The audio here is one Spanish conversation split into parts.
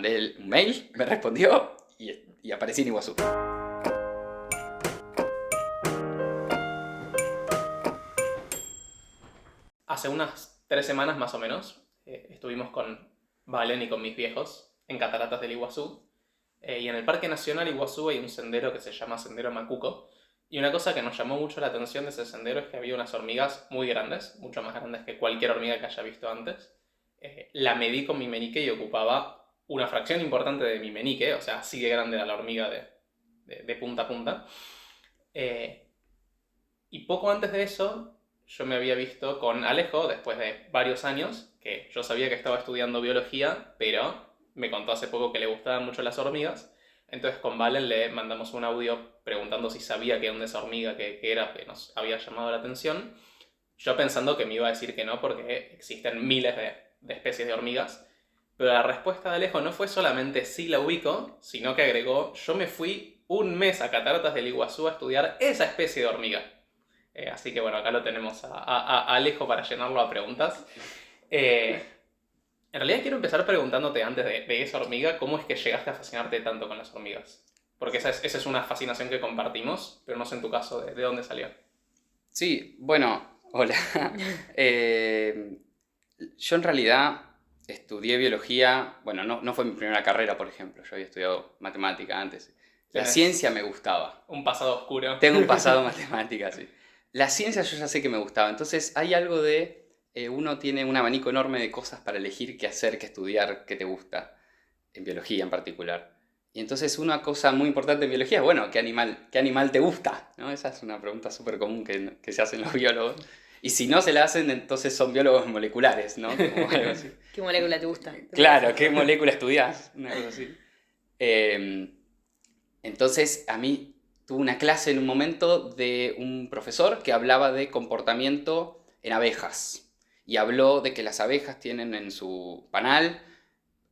mandé un mail, me respondió y aparecí en Iguazú. Hace unas 3 semanas más o menos estuvimos con Valen y con mis viejos en Cataratas del Iguazú. Y en el Parque Nacional Iguazú hay un sendero que se llama Sendero Macuco. Y una cosa que nos llamó mucho la atención de ese sendero es que había unas hormigas muy grandes, mucho más grandes que cualquier hormiga que haya visto antes. La medí con mi menique y ocupaba una fracción importante de mi menique, o sea, así de grande era la hormiga de punta a punta. Y poco antes de eso, yo me había visto con Alejo, después de varios años, que yo sabía que estaba estudiando biología, pero me contó hace poco que le gustaban mucho las hormigas. Entonces con Valen le mandamos un audio preguntando si sabía qué onda esa hormiga, que era, que nos había llamado la atención. Yo pensando que me iba a decir que no, porque existen miles de especies de hormigas. Pero la respuesta de Alejo no fue solamente sí la ubico, sino que agregó, yo me fui un mes a Cataratas del Iguazú a estudiar esa especie de hormiga. Así que bueno, acá lo tenemos a Alejo para llenarlo a preguntas. En realidad quiero empezar preguntándote antes de esa hormiga, ¿cómo es que llegaste a fascinarte tanto con las hormigas? Porque esa es una fascinación que compartimos, pero no sé en tu caso de dónde salió. Sí, bueno, hola. Yo en realidad estudié biología, bueno, no fue mi primera carrera, por ejemplo, yo había estudiado matemática antes. La Tenés ciencia me gustaba. un pasado oscuro. Tengo un pasado matemática, sí. La ciencia yo ya sé que me gustaba, entonces hay algo de, uno tiene un abanico enorme de cosas para elegir qué hacer, qué estudiar, qué te gusta, en biología en particular. Y entonces una cosa muy importante en biología es, bueno, qué animal te gusta? ¿No? Esa es una pregunta súper común que se hacen los biólogos. Y si no se la hacen, entonces son biólogos moleculares, ¿no? Como algo así. ¿Qué molécula te gusta? Claro, ¿qué molécula estudiás? Una cosa así. Entonces, a mí tuve una clase en un momento de un profesor que hablaba de comportamiento en abejas. Y habló de que las abejas tienen en su panal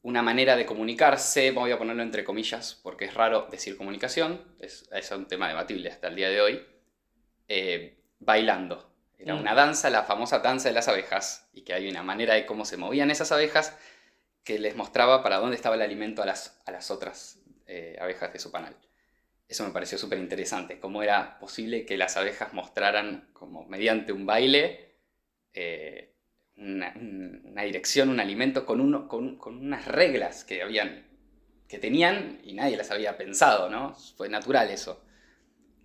una manera de comunicarse, voy a ponerlo entre comillas porque es raro decir comunicación, es un tema debatible hasta el día de hoy, bailando. Era una danza, la famosa danza de las abejas, y que hay una manera de cómo se movían esas abejas que les mostraba para dónde estaba el alimento a las otras abejas de su panal. Eso me pareció súper interesante, cómo era posible que las abejas mostraran como mediante un baile una dirección, un alimento con unas reglas que tenían y nadie las había pensado, ¿no? Fue natural eso.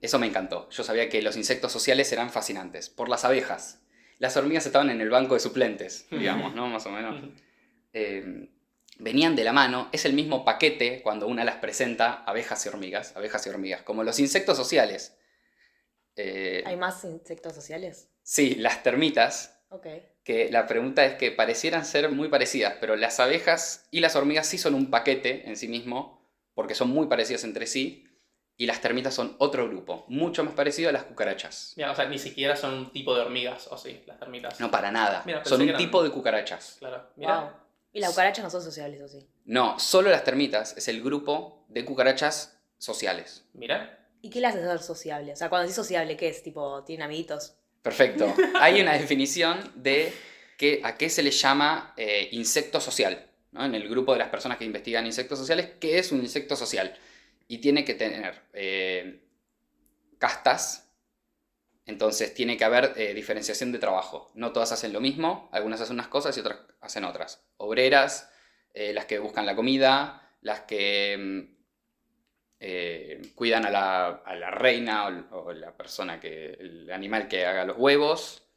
Eso me encantó. Yo sabía que los insectos sociales eran fascinantes. Por las abejas. Las hormigas estaban en el banco de suplentes, digamos, ¿no? Más o menos. Venían de la mano. Es el mismo paquete cuando una las presenta abejas y hormigas. Abejas y hormigas. Como los insectos sociales. ¿Hay más insectos sociales? Sí, las termitas. Ok. Que la pregunta es que parecieran ser muy parecidas, pero las abejas y las hormigas sí son un paquete en sí mismo, porque son muy parecidas entre sí, y las termitas son otro grupo, mucho más parecido a las cucarachas. Mira, o sea, ni siquiera son un tipo de hormigas, ¿o sí? Las termitas. No, para nada. Mira, pensé Son que un eran- tipo de cucarachas. Claro. Mira. Wow. ¿Y las cucarachas no son sociales o sí? No, solo las termitas es el grupo de cucarachas sociales. Mira. ¿Y qué le hace ser sociable? O sea, cuando decís sociable, ¿qué es? Tipo, ¿tienen amiguitos? Perfecto. Hay una definición de a qué se le llama insecto social, ¿no? En el grupo de las personas que investigan insectos sociales, ¿qué es un insecto social? Y tiene que tener castas, entonces tiene que haber diferenciación de trabajo. No todas hacen lo mismo, algunas hacen unas cosas y otras hacen otras. Obreras, las que buscan la comida, las que cuidan a la reina o la persona, el animal que haga los huevos,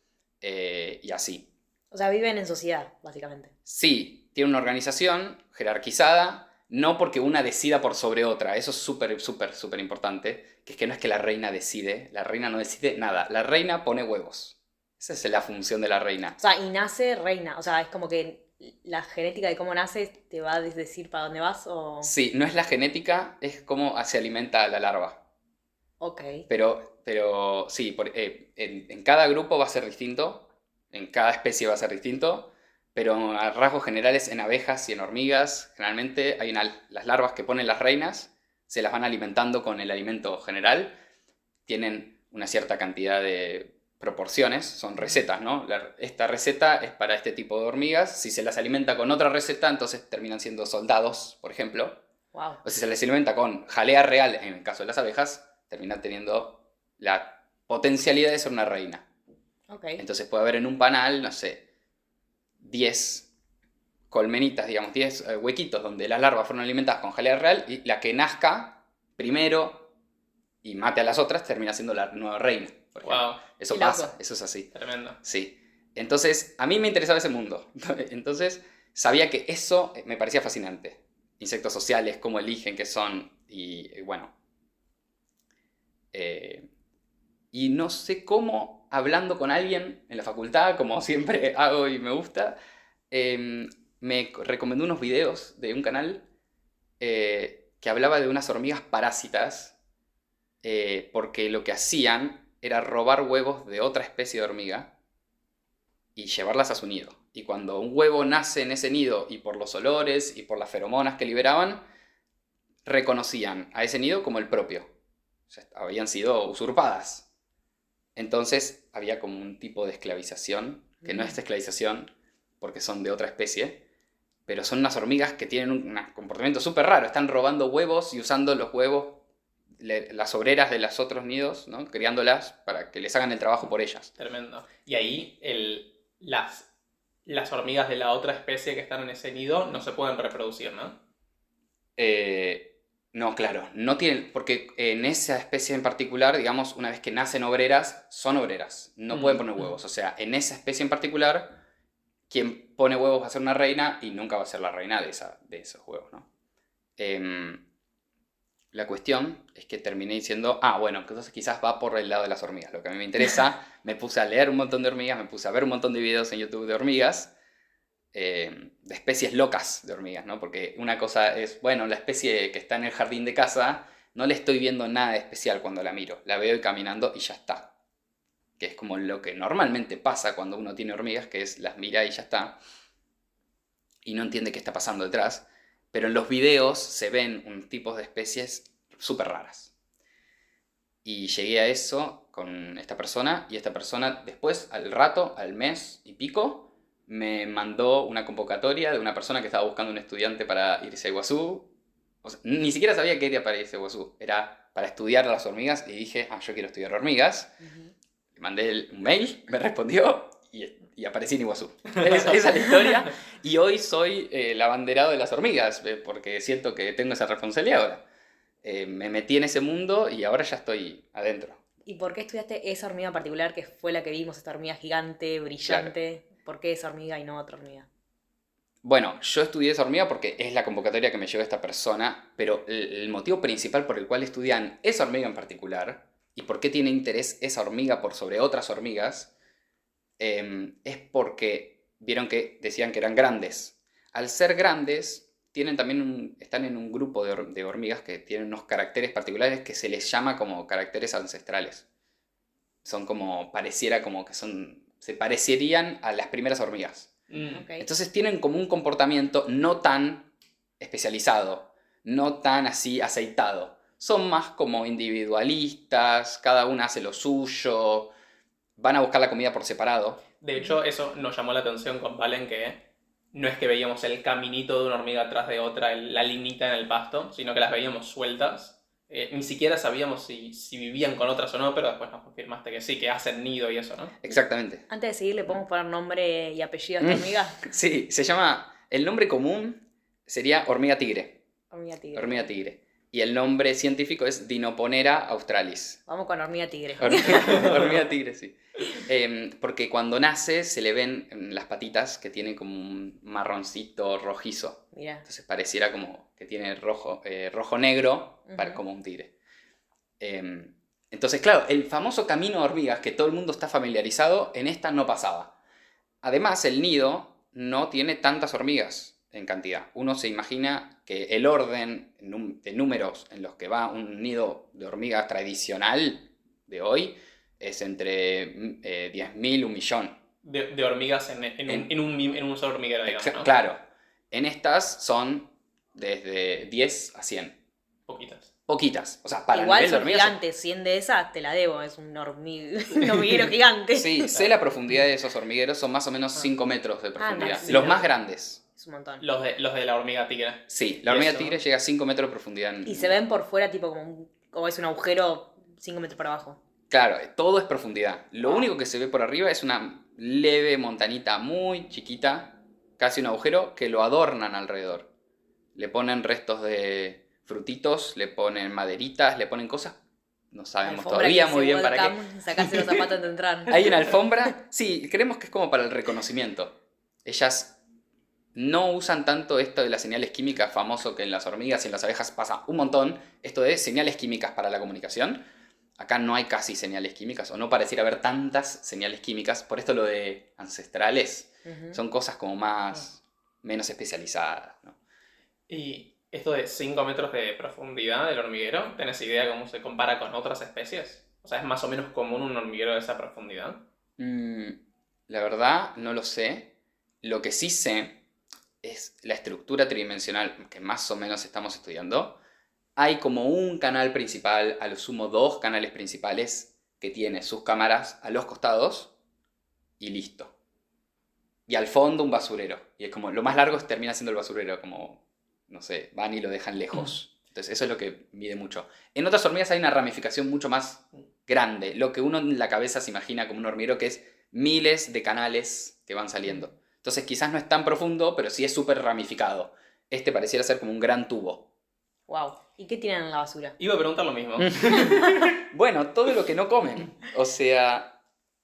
y así. O sea, viven en sociedad, básicamente. Sí, tiene una organización jerarquizada, no porque una decida por sobre otra, eso es súper, súper, súper importante, que es que no es que la reina decide, la reina no decide nada, la reina pone huevos. Esa es la función de la reina. O sea, y nace reina. O sea, es como que la genética de cómo nace te va a decir para dónde vas o... Sí, no es la genética, es cómo se alimenta la larva. Ok. Pero sí, en cada grupo va a ser distinto, en cada especie va a ser distinto, pero a rasgos generales en abejas y en hormigas, generalmente hay las larvas que ponen las reinas, se las van alimentando con el alimento general, tienen una cierta cantidad de proporciones, son recetas, ¿no? Esta receta es para este tipo de hormigas. Si se las alimenta con otra receta, entonces terminan siendo soldados, por ejemplo. Wow. O si se les alimenta con jalea real, en el caso de las abejas, terminan teniendo la potencialidad de ser una reina. Ok. Entonces puede haber en un panal, no sé, 10 colmenitas, digamos, 10 huequitos donde las larvas fueron alimentadas con jalea real y la que nazca primero y mate a las otras termina siendo la nueva reina, por ejemplo. Wow, Eso Qué loco. pasa, eso es así. tremendo. Sí. Entonces, a mí me interesaba ese mundo. Entonces, sabía que eso me parecía fascinante. Insectos sociales, cómo eligen, qué son, y bueno. Y no sé cómo, hablando con alguien en la facultad, como siempre hago y me gusta, me recomendó unos videos de un canal que hablaba de unas hormigas parásitas, porque lo que hacían era robar huevos de otra especie de hormiga y llevarlas a su nido. Y cuando un huevo nace en ese nido y por los olores y por las feromonas que liberaban, reconocían a ese nido como el propio. O sea, habían sido usurpadas. Entonces había como un tipo de esclavización, que no es esclavización porque son de otra especie, pero son unas hormigas que tienen un comportamiento súper raro. Están robando huevos y usando los huevos, las obreras de los otros nidos, ¿no? Criándolas para que les hagan el trabajo por ellas. Tremendo. Y ahí las hormigas de la otra especie que están en ese nido no se pueden reproducir, ¿no? No, claro, no tienen, porque en esa especie en particular, digamos, una vez que nacen obreras, son obreras, no pueden poner huevos. O sea, en esa especie en particular, quien pone huevos va a ser una reina y nunca va a ser la reina de esos huevos, ¿no? La cuestión es que terminé diciendo, bueno, entonces quizás va por el lado de las hormigas. Lo que a mí me interesa, me puse a leer un montón de hormigas, me puse a ver un montón de videos en YouTube de hormigas, de especies locas de hormigas, ¿no? Porque una cosa es, bueno, la especie que está en el jardín de casa, no le estoy viendo nada de especial cuando la miro. La veo caminando y ya está. Que es como lo que normalmente pasa cuando uno tiene hormigas, que es las mira y ya está. Y no entiende qué está pasando detrás. Pero en los videos se ven un tipo de especies súper raras. Y llegué a eso con esta persona, y esta persona después, al rato, al mes y pico, me mandó una convocatoria de una persona que estaba buscando un estudiante para irse a Iguazú. O sea, ni siquiera sabía que era para irse a Iguazú, era para estudiar las hormigas, y dije, yo quiero estudiar hormigas. Le mandé un mail, me respondió, y aparecí en Iguazú. Esa es la historia, y hoy soy el abanderado de las hormigas, porque siento que tengo esa responsabilidad ahora. Me metí en ese mundo y ahora ya estoy adentro. ¿Y por qué estudiaste esa hormiga en particular, que fue la que vimos, esta hormiga gigante, brillante? Claro. ¿Por qué esa hormiga y no otra hormiga? Bueno, yo estudié esa hormiga porque es la convocatoria que me llevó esta persona, pero el motivo principal por el cual estudian esa hormiga en particular, y por qué tiene interés esa hormiga por sobre otras hormigas, es porque vieron que decían que eran grandes. Al ser grandes, tienen también están en un grupo de hormigas que tienen unos caracteres particulares que se les llama como caracteres ancestrales. Son como, pareciera como que se parecerían a las primeras hormigas. Okay. Entonces tienen como un comportamiento no tan especializado, no tan así aceitado. Son más como individualistas, cada una hace lo suyo, van a buscar la comida por separado. De hecho, eso nos llamó la atención con Valen, que no es que veíamos el caminito de una hormiga atrás de otra, la linita en el pasto, sino que las veíamos sueltas. Ni siquiera sabíamos si vivían con otras o no, pero después nos confirmaste que sí, que hacen nido y eso, ¿no? Exactamente. Antes de seguir, ¿le podemos poner nombre y apellido a esta hormiga? Sí, se llama... El nombre común sería hormiga tigre. Hormiga tigre. Hormiga tigre. Y el nombre científico es Dinoponera australis. Vamos con hormiga tigre. Hormiga tigre, sí. Porque cuando nace se le ven las patitas que tienen como un marroncito rojizo. Mirá. Entonces pareciera como que tiene rojo-negro, como un tigre. Entonces, claro, el famoso camino de hormigas que todo el mundo está familiarizado, en esta no pasaba. Además, el nido no tiene tantas hormigas en cantidad. Uno se imagina que el orden de números en los que va un nido de hormigas tradicional de hoy es entre 10.000 y 1.000.000. De hormigas en un solo hormiguero, digamos, ¿no? Claro. En estas son desde 10 a 100. Poquitas. Poquitas. O sea, para Igual nivel de son hormigas. gigantes, 100 de esas te la debo, es un, un hormiguero gigante. Sí, sé la profundidad de esos hormigueros, son más o menos 5 metros de profundidad. sí, Los no. más grandes. Es un montón. Los de la hormiga tigre. Sí, la ¿Y hormiga eso? tigre llega a 5 metros de profundidad. Y se ven por fuera tipo como, como es un agujero 5 metros para abajo. Claro, todo es profundidad. Lo único que se ve por arriba es una leve montañita muy chiquita, casi un agujero, que lo adornan alrededor. Le ponen restos de frutitos, le ponen maderitas, le ponen cosas. No sabemos Alfombra todavía que muy dice bien para qué. welcome, sacarse los zapatos antes de entrar. Hay una alfombra, sí, creemos que es como para el reconocimiento. Ellas no usan tanto esto de las señales químicas, famoso que en las hormigas y en las abejas pasa un montón, esto de señales químicas para la comunicación. Acá no hay casi señales químicas, o no pareciera haber tantas señales químicas, por esto lo de ancestrales, son cosas como más, menos especializadas, ¿no? Y esto de 5 metros de profundidad del hormiguero, ¿tenés idea cómo se compara con otras especies? O sea, ¿es más o menos común un hormiguero de esa profundidad? La verdad, no lo sé. Lo que sí sé es la estructura tridimensional que más o menos estamos estudiando. Hay como un canal principal, a lo sumo 2 canales principales, que tiene sus cámaras a los costados y listo. Y al fondo un basurero. Y es como, lo más largo termina siendo el basurero, como, no sé, van y lo dejan lejos. Entonces eso es lo que mide mucho. En otras hormigas hay una ramificación mucho más grande. Lo que uno en la cabeza se imagina como un hormiguero, que es miles de canales que van saliendo. Entonces quizás no es tan profundo, pero sí es súper ramificado. Este pareciera ser como un gran tubo. Wow. ¿Y qué tiran en la basura? Iba a preguntar lo mismo. Bueno, todo lo que no comen. O sea,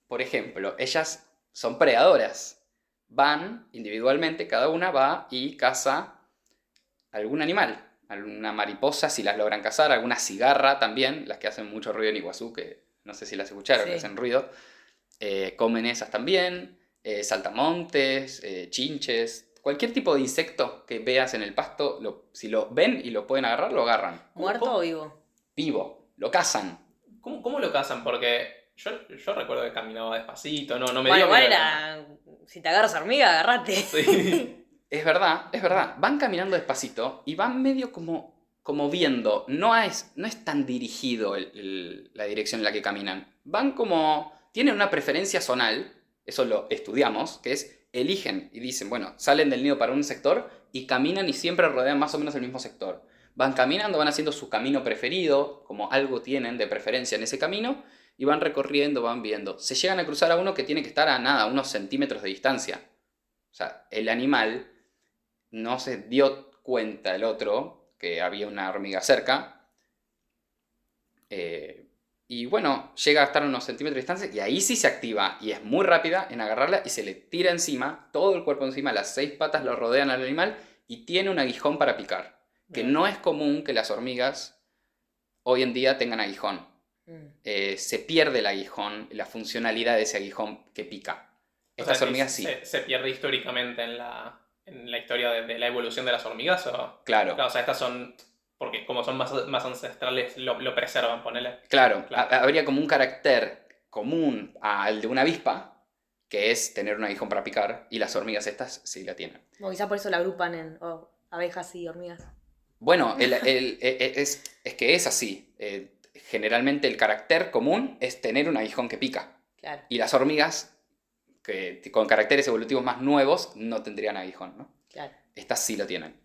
por ejemplo, ellas son predadoras. Van individualmente, cada una va y caza algún animal. Alguna mariposa, si las logran cazar, alguna cigarra también, las que hacen mucho ruido en Iguazú, que no sé si las escucharon, Sí. que hacen ruido. Comen esas también, saltamontes, chinches, cualquier tipo de insecto que veas en el pasto, si lo ven y lo pueden agarrar, lo agarran. ¿Muerto ¿Cómo? o vivo? Vivo, lo cazan. ¿Cómo lo cazan? Porque yo recuerdo que caminaba despacito, no me Bueno, dio igual miedo. era. Si te agarras hormiga, agarrate. Sí. Es verdad, es verdad. Van caminando despacito y van medio como viendo. No es tan dirigido la dirección en la que caminan. Van como... Tienen una preferencia zonal, eso lo estudiamos, que es eligen y dicen, bueno, salen del nido para un sector y caminan y siempre rodean más o menos el mismo sector. Van caminando, van haciendo su camino preferido, como algo tienen de preferencia en ese camino, y van recorriendo, van viendo. Se llegan a cruzar a uno que tiene que estar a nada, unos centímetros de distancia. O sea, el animal no se dio cuenta el otro que había una hormiga cerca. Y bueno, llega a estar a unos centímetros de distancia y ahí sí se activa y es muy rápida en agarrarla y se le tira encima, todo el cuerpo encima, las 6 patas lo rodean al animal y tiene un aguijón para picar. Que Bien. no es común que las hormigas hoy en día tengan aguijón. Se pierde el aguijón, la funcionalidad de ese aguijón que pica. Estas O sea, hormigas sí. ¿Se pierde históricamente en la historia de la evolución de las hormigas? Claro. Claro, o sea, estas son... Porque como son más ancestrales, lo preservan, ponele. Claro, Claro. habría como un carácter común al de una avispa, que es tener un aguijón para picar, y las hormigas estas sí la tienen. O quizás por eso la agrupan en abejas y hormigas. Bueno, es que es así. Generalmente el carácter común es tener un aguijón que pica. Claro. Y las hormigas, que con caracteres evolutivos más nuevos, no tendrían aguijón, ¿no? Claro. Estas sí lo tienen.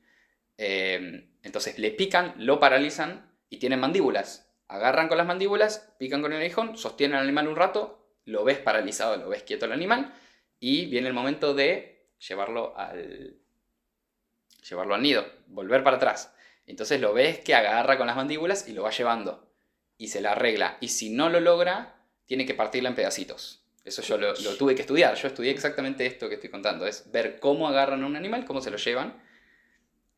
Entonces le pican, lo paralizan y tienen mandíbulas. Agarran con las mandíbulas, pican con el aguijón, sostienen al animal un rato, lo ves paralizado, lo ves quieto el animal, y viene el momento de llevarlo al nido, volver para atrás. Entonces lo ves que agarra con las mandíbulas y lo va llevando. Y se la arregla. Y si no lo logra, tiene que partirla en pedacitos. Eso yo lo tuve que estudiar. Yo estudié exactamente esto que estoy contando. Es ver cómo agarran a un animal, cómo se lo llevan.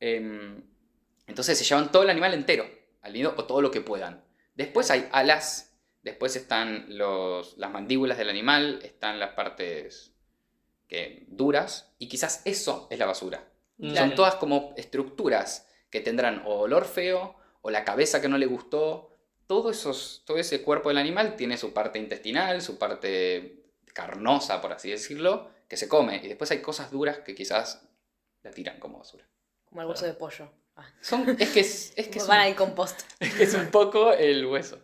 Entonces se llevan todo el animal entero al nido o todo lo que puedan. Después hay alas, después están las mandíbulas del animal, están las partes duras y quizás eso es la basura. Claro. Son todas como estructuras que tendrán o olor feo o la cabeza que no le gustó. Todo ese cuerpo del animal tiene su parte intestinal, su parte carnosa, por así decirlo, que se come. Y después hay cosas duras que quizás la tiran como basura. Como el hueso de pollo. Van al compost. Es que es un poco el hueso.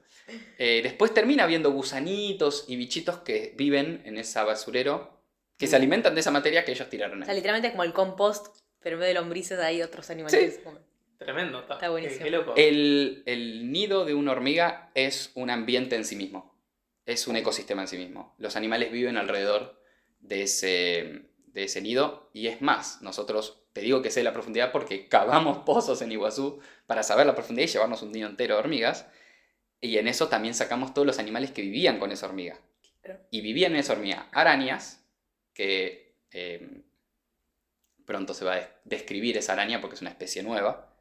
Después termina viendo gusanitos y bichitos que viven en ese basurero, que se alimentan de esa materia que ellos tiraron O ahí. sea, literalmente es como el compost, pero en vez de lombrices hay otros animales. Sí. Tremendo, Está buenísimo. Qué loco. El nido de una hormiga es un ambiente en sí mismo. Es un ecosistema en sí mismo. Los animales viven alrededor de ese nido. Y es más, nosotros, te digo que sé la profundidad porque cavamos pozos en Iguazú para saber la profundidad y llevarnos un nido entero de hormigas. Y en eso también sacamos todos los animales que vivían con esa hormiga. Claro. Y vivían en esa hormiga arañas, que pronto se va a describir esa araña porque es una especie nueva.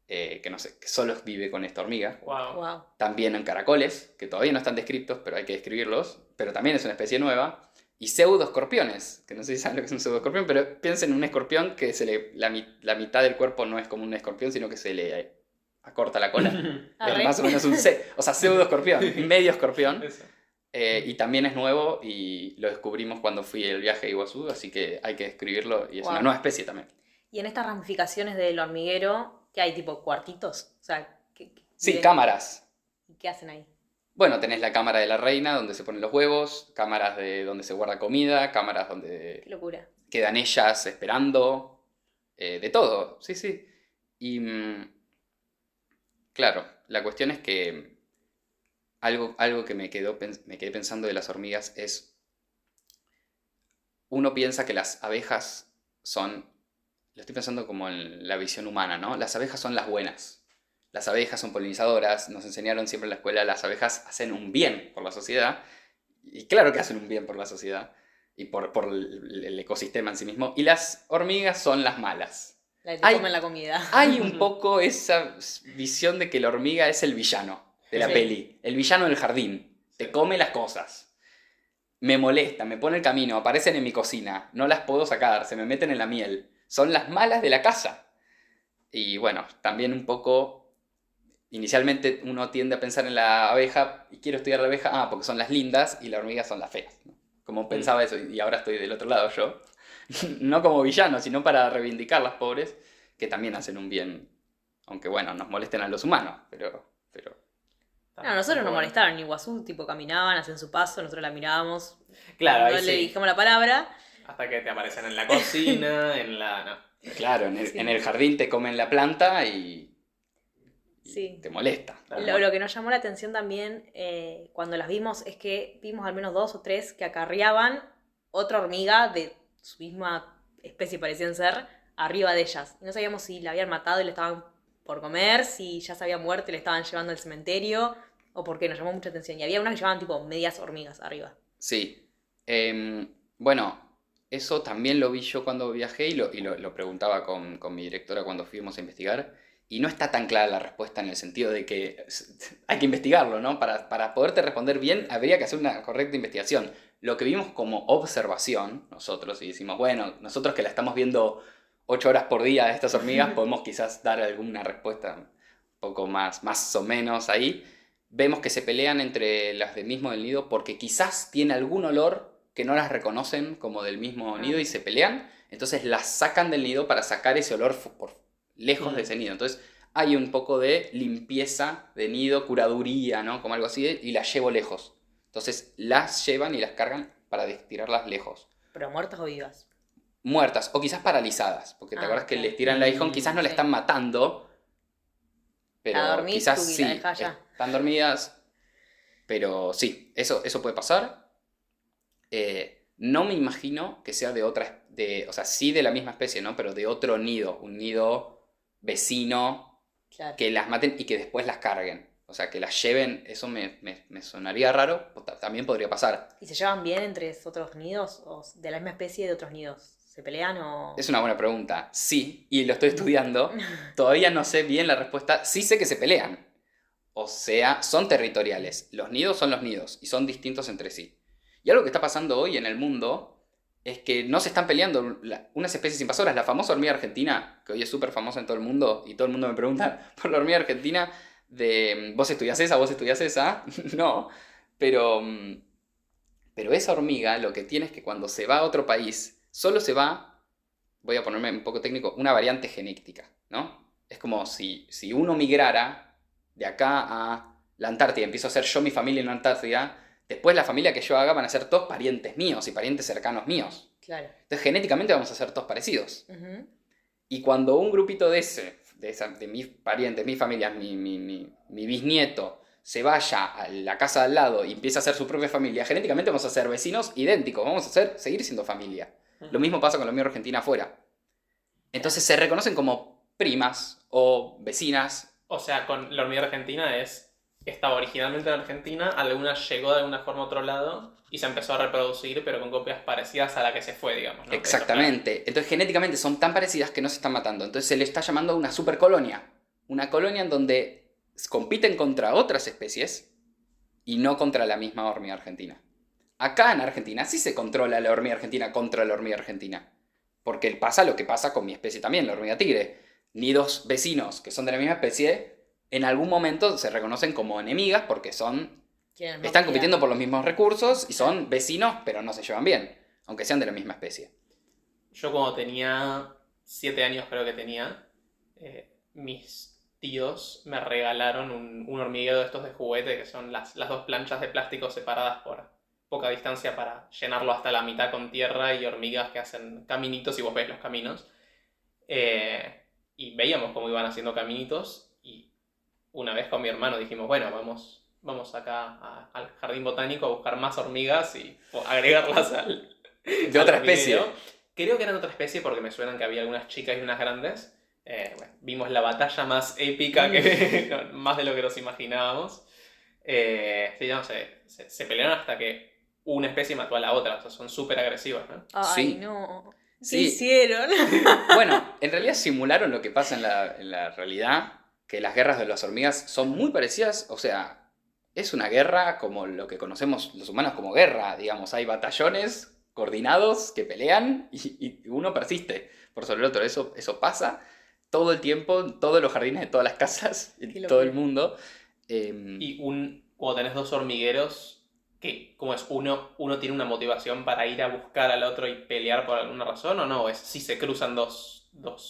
Que no sé, que solo vive con esta hormiga. Wow. Wow. También en caracoles, que todavía no están descritos, pero hay que describirlos, pero también es una especie nueva. Y pseudoescorpiones, que no sé si saben lo que es un pseudoescorpión, pero piensen en un escorpión que la mitad del cuerpo no es como un escorpión, sino que se le acorta la cola. Es más o menos un pseudoescorpión, medio escorpión. Eso. Y también es nuevo y lo descubrimos cuando fui el viaje a Iguazú, así que hay que describirlo y es Wow. una nueva especie también. Y en estas ramificaciones del hormiguero, ¿qué hay? ¿Tipo cuartitos? O sea, Sí, viven- cámaras. ¿Y qué hacen ahí? Bueno, tenés la cámara de la reina donde se ponen los huevos, cámaras de donde se guarda comida, cámaras donde Qué locura. quedan ellas esperando, de todo, sí, sí. Y claro, la cuestión es que algo que me quedé pensando de las hormigas es, uno piensa que las abejas son, lo estoy pensando como en la visión humana, ¿no? Las abejas son las buenas. Las abejas son polinizadoras, nos enseñaron siempre en la escuela, las abejas hacen un bien por la sociedad, y claro que hacen un bien por la sociedad, y por el ecosistema en sí mismo, y las hormigas son las malas. La que te comen la comida. Hay un poco esa visión de que la hormiga es el villano de la Sí. peli, el villano del jardín, te come las cosas, me molesta, me pone el camino, aparecen en mi cocina, no las puedo sacar, se me meten en la miel, son las malas de la casa. Y bueno, también un poco, inicialmente uno tiende a pensar en la abeja, y quiero estudiar la abeja, porque son las lindas y las hormigas son las feas, ¿no? Como pensaba eso, y ahora estoy del otro lado yo. No como villano, sino para reivindicar las pobres, que también hacen un bien, aunque bueno, nos molesten a los humanos, pero No, nosotros nos molestaron en Iguazú, tipo caminaban, hacían su paso, nosotros la mirábamos. Claro, No ahí le sí. dijimos la palabra. Hasta que te aparecen en la cocina, en la... No. claro, Sí. en el jardín te comen la planta y Sí. te molesta. Lo que nos llamó la atención también cuando las vimos es que vimos al menos 2 o 3 que acarreaban otra hormiga de su misma especie, parecían ser, arriba de ellas. Y no sabíamos si la habían matado y la estaban por comer, si ya se había muerto y la estaban llevando al cementerio, o por qué, nos llamó mucha atención. Y había unas que llevaban tipo medias hormigas arriba. Sí. Bueno, eso también lo vi yo cuando viajé y lo preguntaba con mi directora cuando fuimos a investigar. Y no está tan clara la respuesta en el sentido de que hay que investigarlo, ¿no? Para poderte responder bien, habría que hacer una correcta investigación. Lo que vimos como observación, nosotros, y decimos, bueno, nosotros que la estamos viendo 8 horas por día a estas hormigas, podemos quizás dar alguna respuesta un poco más o menos ahí. Vemos que se pelean entre las del mismo del nido porque quizás tiene algún olor que no las reconocen como del mismo nido y se pelean. Entonces las sacan del nido para sacar ese olor por lejos de ese nido. Entonces hay un poco de limpieza de nido, curaduría, ¿no? Como algo así, y las llevo lejos. Entonces las llevan y las cargan para tirarlas lejos. ¿Pero muertas o vivas? Muertas o quizás paralizadas, porque te acuerdas que claro. les tiran el aguijón, quizás no le Sí. están matando, pero La dormís quizás tú y sí, la dejás ya. están dormidas, pero sí, eso puede pasar. No me imagino que sea de otra, o sea, sí de la misma especie, ¿no? Pero de otro nido, un nido vecino, Claro. que las maten y que después las carguen. O sea, que las lleven, eso me sonaría raro, también podría pasar. ¿Y se llevan bien entre otros nidos? ¿O de la misma especie de otros nidos? ¿Se pelean o...? Es una buena pregunta. Sí, y lo estoy estudiando. Todavía no sé bien la respuesta. Sí sé que se pelean. O sea, son territoriales. Los nidos son los nidos y son distintos entre sí. Y algo que está pasando hoy en el mundo es que no se están peleando unas especies invasoras. La famosa hormiga argentina, que hoy es súper famosa en todo el mundo, y todo el mundo me pregunta por la hormiga argentina de ¿vos estudiás esa? No, pero esa hormiga lo que tiene es que cuando se va a otro país, solo se va, voy a ponerme un poco técnico, una variante genética, ¿no? Es como si uno migrara de acá a la Antártida, empiezo a ser yo mi familia en la Antártida, después la familia que yo haga van a ser todos parientes míos y parientes cercanos míos. Claro. Entonces genéticamente vamos a ser todos parecidos. Ujú. Y cuando un grupito de mis parientes, mis familias, mi bisnieto, se vaya a la casa de al lado y empieza a hacer su propia familia, genéticamente vamos a ser vecinos idénticos, vamos a seguir siendo familia. Lo mismo pasa con la hormiga argentina afuera. Entonces se reconocen como primas o vecinas. O sea, con la hormiga argentina estaba originalmente en Argentina, alguna llegó de alguna forma a otro lado y se empezó a reproducir, pero con copias parecidas a la que se fue, digamos, ¿no? Exactamente. Entonces genéticamente son tan parecidas que no se están matando. Entonces se le está llamando una supercolonia. Una colonia en donde compiten contra otras especies y no contra la misma hormiga argentina. Acá en Argentina sí se controla la hormiga argentina contra la hormiga argentina. Porque pasa lo que pasa con mi especie también, la hormiga tigre. Nidos vecinos que son de la misma especie, en algún momento se reconocen como enemigas porque están compitiendo por los mismos recursos y son vecinos, pero no se llevan bien, aunque sean de la misma especie. Yo cuando tenía 7 años, creo que tenía, mis tíos me regalaron un hormiguero de estos de juguete, que son las dos planchas de plástico separadas por poca distancia para llenarlo hasta la mitad con tierra y hormigas que hacen caminitos y vos ves los caminos. Y veíamos cómo iban haciendo caminitos y una vez con mi hermano dijimos, bueno, vamos acá al jardín botánico a buscar más hormigas y agregarlas al De otra especie. Creo que eran otra especie porque me suenan que había algunas chicas y unas grandes. Bueno, vimos la batalla más épica, más de lo que nos imaginábamos. Sí, no, se pelearon hasta que una especie mató a la otra. O sea, son súper agresivas, ¿no? Ay, Sí. no. ¿Qué Sí. hicieron? Bueno, en realidad simularon lo que pasa en la realidad, que las guerras de las hormigas son muy parecidas, o sea, es una guerra como lo que conocemos los humanos como guerra, digamos, hay batallones coordinados que pelean y uno persiste por sobre el otro, eso pasa todo el tiempo, en todos los jardines de todas las casas, Qué en todo el locura. mundo. Y cuando tenés dos hormigueros, que como es uno tiene una motivación para ir a buscar al otro y pelear por alguna razón, ¿o no? ¿Es si se cruzan dos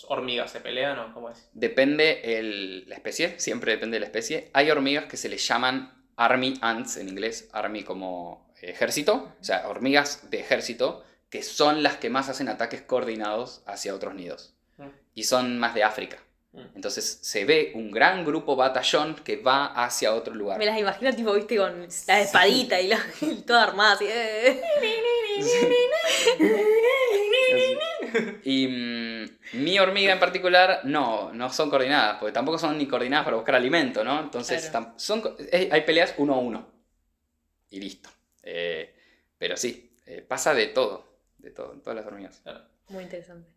hormigas, se pelean o cómo es? Depende la especie, siempre depende de la especie. Hay hormigas que se les llaman army ants en inglés, army como ejército, o sea, hormigas de ejército, que son las que más hacen ataques coordinados hacia otros nidos. Y son más de África. Entonces se ve un gran grupo batallón que va hacia otro lugar. Me las imagino tipo, viste, con la espadita y toda armada así. Y mi hormiga en particular no son coordinadas, porque tampoco son ni coordinadas para buscar alimento, ¿no? Entonces Claro. hay peleas 1-1 y listo. Pero sí, pasa de todo, en todas las hormigas. Muy interesante.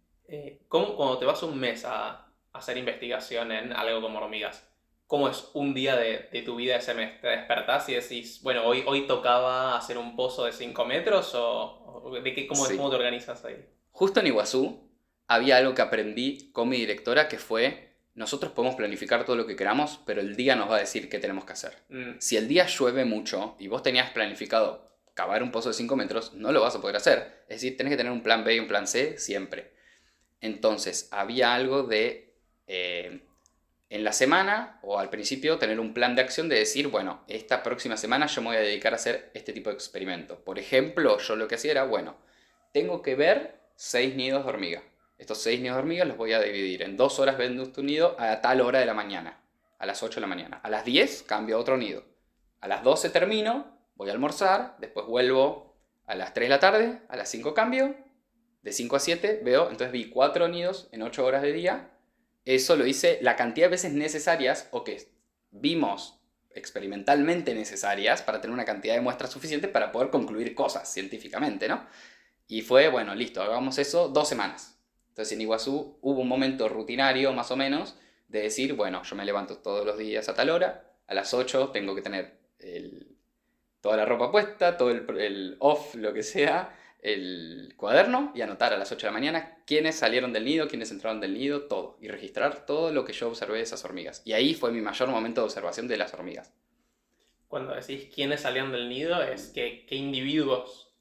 ¿Cómo, cuando te vas un mes a hacer investigación en algo como hormigas, cómo es un día de tu vida ese mes? ¿Te despertás y decís, bueno, hoy tocaba hacer un pozo de 5 metros? ¿O cómo Sí. te organizas ahí? Justo en Iguazú había algo que aprendí con mi directora que fue, nosotros podemos planificar todo lo que queramos, pero el día nos va a decir qué tenemos que hacer. Si el día llueve mucho y vos tenías planificado cavar un pozo de 5 metros, no lo vas a poder hacer. Es decir, tenés que tener un plan B y un plan C siempre. Entonces, había algo de, en la semana o al principio, tener un plan de acción de decir, bueno, esta próxima semana yo me voy a dedicar a hacer este tipo de experimento. Por ejemplo, yo lo que hacía era, bueno, tengo que ver 6 nidos de hormiga. Estos 6 nidos de hormiga los voy a dividir. En 2 horas vendo tu nido a tal hora de la mañana. A las 8 de la mañana. A las 10 cambio a otro nido. A las 12 termino, voy a almorzar, después vuelvo a las 3 de la tarde, a las 5 cambio, de 5 a 7 veo, entonces vi 4 nidos en 8 horas de día. Eso lo hice la cantidad de veces necesarias o que vimos experimentalmente necesarias para tener una cantidad de muestras suficiente para poder concluir cosas científicamente, ¿no? Y fue, bueno, listo, hagamos eso 2 semanas. Entonces en Iguazú hubo un momento rutinario, más o menos, de decir, bueno, yo me levanto todos los días a tal hora, a las 8 tengo que tener toda la ropa puesta, todo el off, lo que sea, el cuaderno y anotar a las 8 de la mañana quiénes salieron del nido, quiénes entraron del nido, todo. Y registrar todo lo que yo observé de esas hormigas. Y ahí fue mi mayor momento de observación de las hormigas. Cuando decís quiénes salían del nido, es qué individuos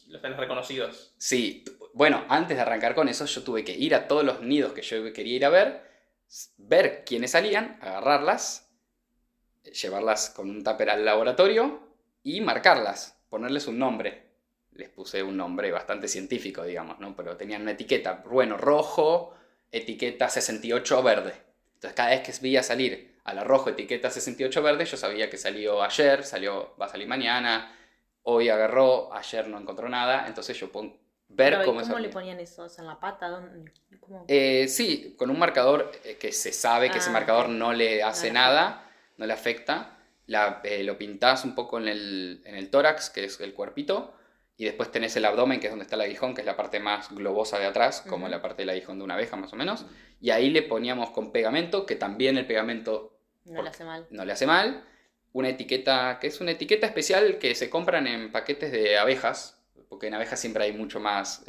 los tenés reconocidos. Sí, bueno, antes de arrancar con eso yo tuve que ir a todos los nidos que yo quería ir a ver, ver quiénes salían, agarrarlas, llevarlas con un tupper al laboratorio y marcarlas, ponerles un nombre. Les puse un nombre bastante científico, digamos, ¿no? Pero tenían una etiqueta, bueno, rojo, etiqueta 68 verde. Entonces cada vez que veía salir a la rojo etiqueta 68 verde, yo sabía que salió ayer, va a salir mañana, hoy agarró, ayer no encontró nada, entonces yo puedo ver Pero, ¿y cómo es cómo le hormiga. ponían eso? O sea, ¿en la pata? ¿Dónde? ¿Cómo? Sí, con un marcador que se sabe que ese marcador Ok. no le No hace le nada, no le afecta. Lo pintás un poco en el tórax, que es el cuerpito, y después tenés el abdomen, que es donde está el aguijón, que es la parte más globosa de atrás, como la parte del aguijón de una abeja más o menos. Y ahí le poníamos con pegamento, que también el pegamento No le hace mal. no le hace mal. Una etiqueta, que es una etiqueta especial que se compran en paquetes de abejas, porque en abejas siempre hay mucho más...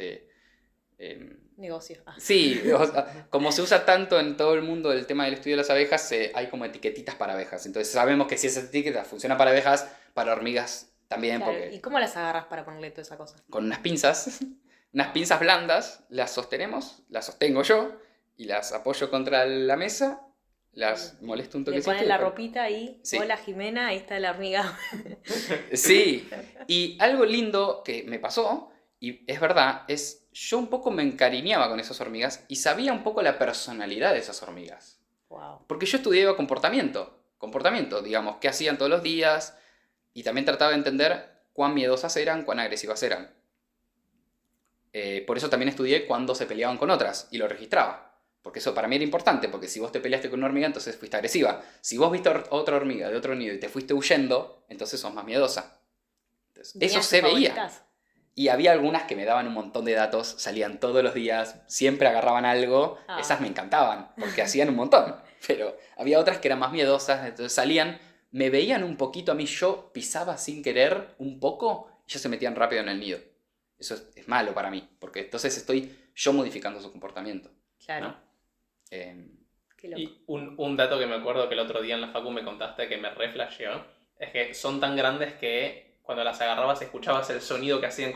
Negocio. sí, o sea, como se usa tanto en todo el mundo el tema del estudio de las abejas, hay como etiquetitas para abejas. Entonces sabemos que si esa etiqueta funciona para abejas, para hormigas también, Claro, ¿y porque cómo las agarras para ponerle toda esa cosa? con unas pinzas blandas, las sostenemos, las sostengo yo y las apoyo contra la mesa, las molesto un Le toquecito. ponen la ropita ahí. Sí. Hola Jimena, ahí está la hormiga. Sí, y algo lindo que me pasó, y es verdad, es yo un poco me encariñaba con esas hormigas y sabía un poco la personalidad de esas hormigas. Wow. Porque yo estudiaba comportamiento, digamos, qué hacían todos los días, y también trataba de entender cuán miedosas eran, cuán agresivas eran. Por eso también estudié cuándo se peleaban con otras, y lo registraba. Porque eso para mí era importante, porque si vos te peleaste con una hormiga, entonces fuiste agresiva. Si vos viste otra hormiga de otro nido y te fuiste huyendo, entonces sos más miedosa. Entonces, eso ¿Tenías se tus veía. favoritas? Y había algunas que me daban un montón de datos, salían todos los días, siempre agarraban algo. Ah. Esas me encantaban, porque hacían un montón. Pero había otras que eran más miedosas, entonces salían, me veían un poquito a mí, yo pisaba sin querer un poco y ya se metían rápido en el nido. Eso es malo para mí, porque entonces estoy yo modificando su comportamiento. Claro. ¿No? Qué loco. Y un dato que me acuerdo que el otro día en la facu me contaste que me reflasheó, es que son tan grandes que cuando las agarrabas escuchabas el sonido que hacían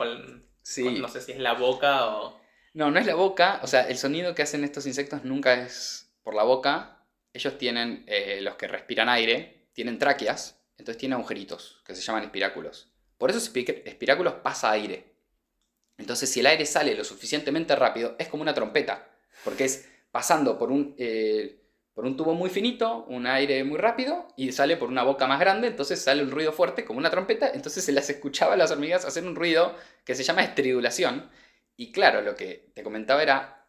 Sí. con no sé si es la boca o... No, no es la boca, o sea, el sonido que hacen estos insectos nunca es por la boca. Ellos tienen, los que respiran aire, tienen tráqueas, entonces tienen agujeritos que se llaman espiráculos. Por esos espiráculos pasa aire. Entonces, si el aire sale lo suficientemente rápido, es como una trompeta, porque es pasando por un tubo muy finito, un aire muy rápido, y sale por una boca más grande, entonces sale un ruido fuerte como una trompeta, entonces se las escuchaba a las hormigas hacer un ruido que se llama estridulación. Y claro, lo que te comentaba era,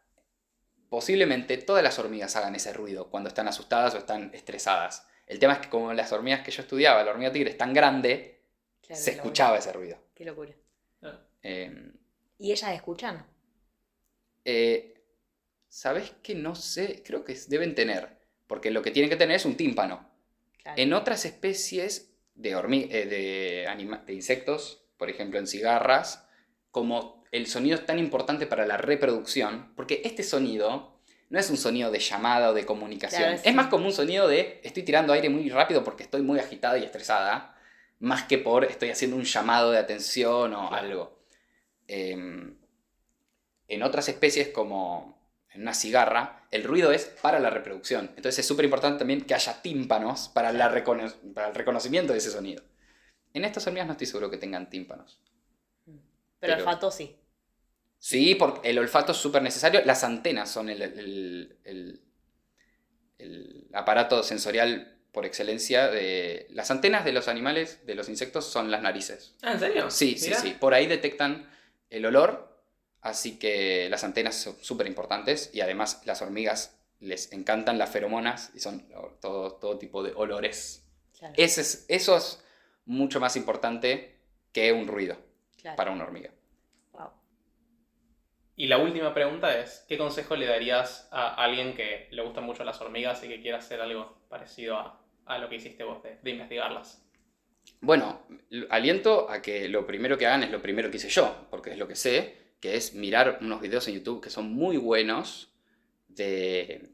posiblemente todas las hormigas hagan ese ruido cuando están asustadas o están estresadas. El tema es que como las hormigas que yo estudiaba, la hormiga tigre es tan grande, Claro, se qué escuchaba ese ruido. Qué locura. Ah. ¿Y ellas escuchan? ¿Sabes qué? No sé, creo que deben tener, porque lo que tienen que tener es un tímpano. Claro. En otras especies de insectos, por ejemplo en cigarras, como el sonido es tan importante para la reproducción, porque este sonido no es un sonido de llamada o de comunicación, Claro, es sí. más como un sonido de estoy tirando aire muy rápido porque estoy muy agitada y estresada, más que por estoy haciendo un llamado de atención o Claro. algo. En otras especies como en una cigarra, el ruido es para la reproducción. Entonces es súper importante también que haya tímpanos para el reconocimiento de ese sonido. En estas hormigas no estoy seguro que tengan tímpanos. Pero Pero- olfato sí. Sí, porque el olfato es súper necesario. Las antenas son el aparato sensorial por excelencia de... Las antenas de los animales, de los insectos, son las narices. Ah, ¿en serio? Sí, sí, Mirá. sí. Por ahí detectan el olor, así que las antenas son súper importantes y además las hormigas les encantan las feromonas y son todo tipo de olores. Claro. Eso es mucho más importante que un ruido Claro. para una hormiga. Wow. Y la última pregunta es, ¿qué consejo le darías a alguien que le gustan mucho las hormigas y que quiera hacer algo parecido a lo que hiciste vos de investigarlas? Bueno, aliento a que lo primero que hagan es lo primero que hice yo, porque es lo que sé, que es mirar unos videos en YouTube que son muy buenos de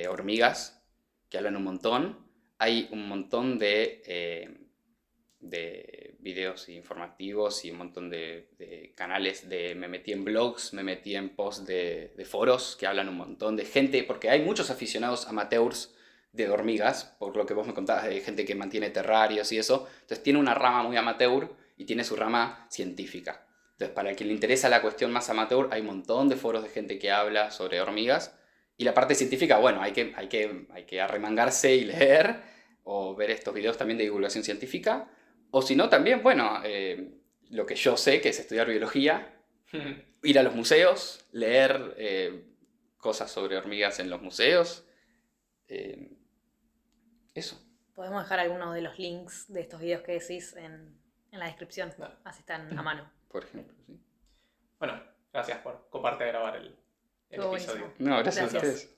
hormigas, que hablan un montón. Hay un montón de de videos informativos y un montón de canales. Me metí en blogs, me metí en posts de foros que hablan un montón de gente, porque hay muchos aficionados amateurs de hormigas, por lo que vos me contabas, de gente que mantiene terrarios y eso. Entonces tiene una rama muy amateur y tiene su rama científica. Entonces, para quien le interesa la cuestión más amateur, hay un montón de foros de gente que habla sobre hormigas. Y la parte científica, bueno, hay que arremangarse y leer, o ver estos videos también de divulgación científica. O si no, también, bueno, lo que yo sé, que es estudiar biología, ir a los museos, leer cosas sobre hormigas en los museos. Eso. Podemos dejar algunos de los links de estos videos que decís en la descripción, Dale. así están a mano. Por ejemplo, ¿sí? Bueno, gracias por coparte a grabar el Estuvo episodio. buenísimo. No, gracias a Gracias. ustedes.